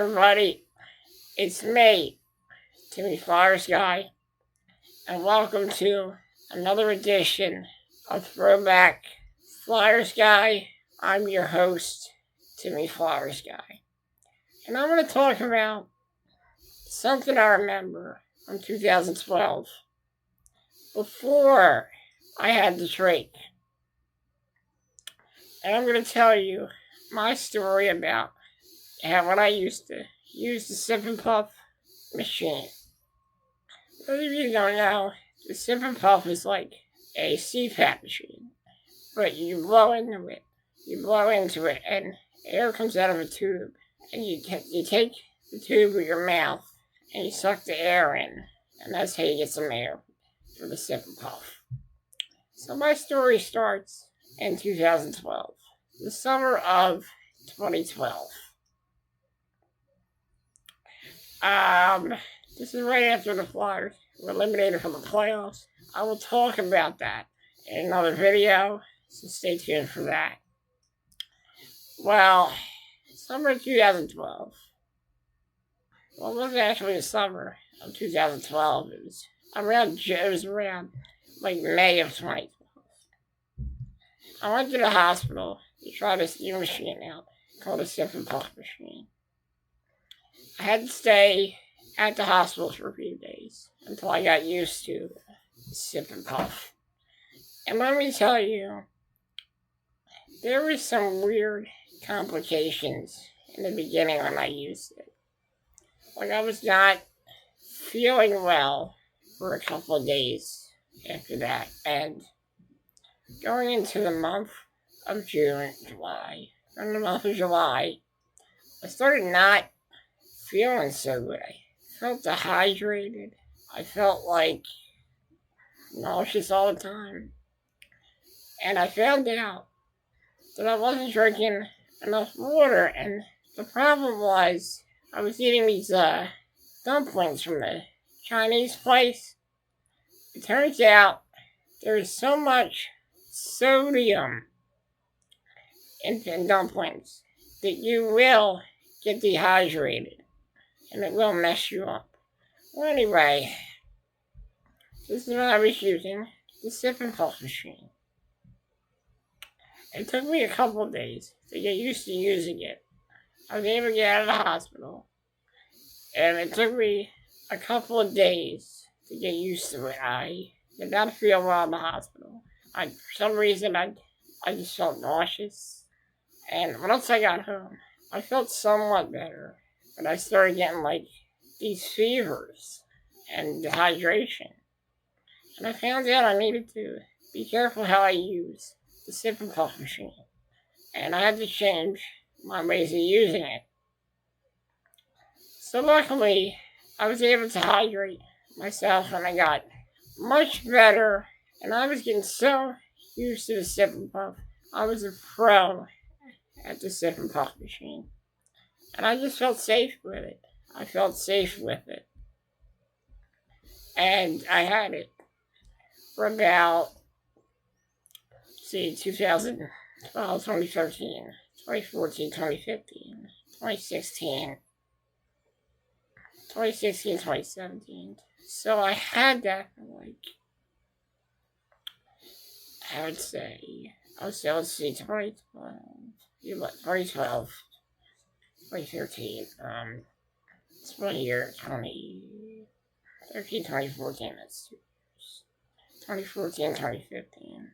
everybody, it's me, Flyersguy, and welcome to another edition of Throwback Flyersguy. I'm your host, Flyersguy, and I'm going to talk about something I remember from 2012, before I had the trait. And I'm going to tell you my story about when I used to use the Sip and Puff machine. Those of you who don't know, the Sip and Puff is like a CPAP machine, but you blow into it. And air comes out of a tube, and you take the tube with your mouth, and you suck the air in, and that's how you get some air for the Sip and Puff. So my story starts in 2012, the summer of 2012. This is right after the Flyers were eliminated from the playoffs. I will talk about that in another video, so stay tuned for that. Well, summer 2012. Well, it wasn't actually the summer of 2012. It was around like May of 2012. I went to the hospital to try this new machine out called a Sip and Puff machine. I had to stay at the hospital for a few days until I got used to the Sip and Puff. And let me tell you, there were some weird complications in the beginning when I used it. Like, I was not feeling well for a couple of days after that. And going into the month of July, I started not feeling so good. I felt dehydrated. I felt like nauseous all the time. And I found out that I wasn't drinking enough water. And the problem was, I was eating these dumplings from the Chinese place. It turns out there's so much sodium in dumplings that you will get dehydrated. And it will mess you up. Well, anyway, this is what I was using, the Sip and Puff machine. It took me a couple of days to get used to using it. I was able to get out of the hospital, and it took me a couple of days to get used to it. I did not feel well in the hospital. For some reason, I just felt nauseous. And once I got home, I felt somewhat better. But I started getting like these fevers and dehydration. And I found out I needed to be careful how I use the Sip and Puff machine. And I had to change my ways of using it. So luckily, I was able to hydrate myself and I got much better. And I was getting so used to the Sip and Puff. I was a pro at the Sip and Puff machine. And I just felt safe with it. And I had it for about, 2012, 2013, 2014, 2015, 2016, 2017. So I had that for like, let's see, 2012, 2013, it's 1 year, 2013, 2014, that's 2 years. 2014, 2015,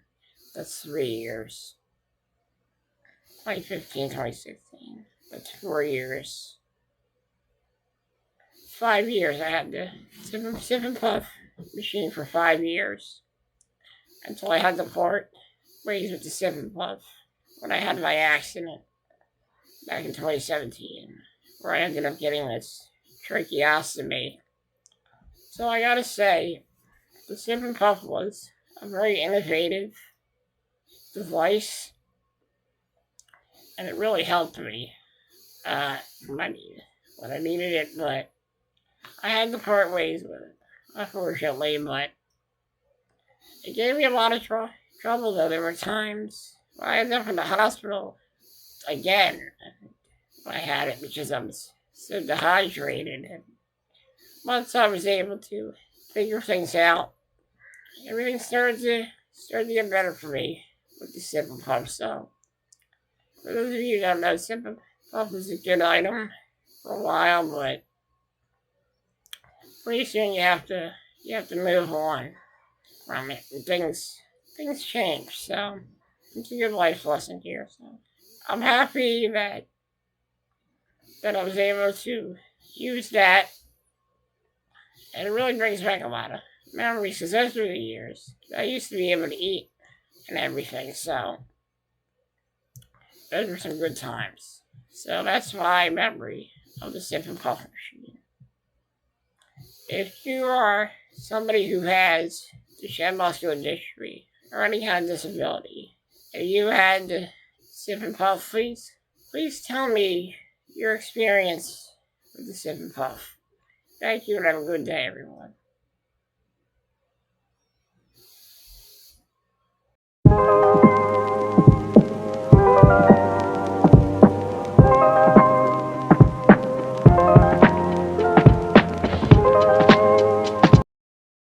that's 3 years. 2015, 2016, that's 4 years. 5 years, I had the Sip and Puff machine for 5 years. Until I had to part ways with the Sip and Puff when I had my accident back in 2017, where I ended up getting this tracheostomy. So I gotta say, the Sip and Puff was a very innovative device, and it really helped me when I needed it, but I had to part ways with it, unfortunately, but it gave me a lot of trouble, though. There were times where I ended up in the hospital again when I had it because I was so dehydrated. And once I was able to figure things out, everything started to get better for me with the Sippin' Puff. So, for those of you who don't know, Sippin' Puff was a good item for a while, but pretty soon you have to move on from it. And things change. So, it's a good life lesson here. So, I'm happy that I was able to use that, and it really brings back a lot of memories because those were the years I used to be able to eat and everything. So those were some good times. So that's my memory of the Sippin' Puff machine. If you are somebody who has Duchenne muscular dystrophy or any kind of disability, and you had the Sippin' Puff, please tell me your experience with the Sippin' Puff. Thank you and have a good day, everyone.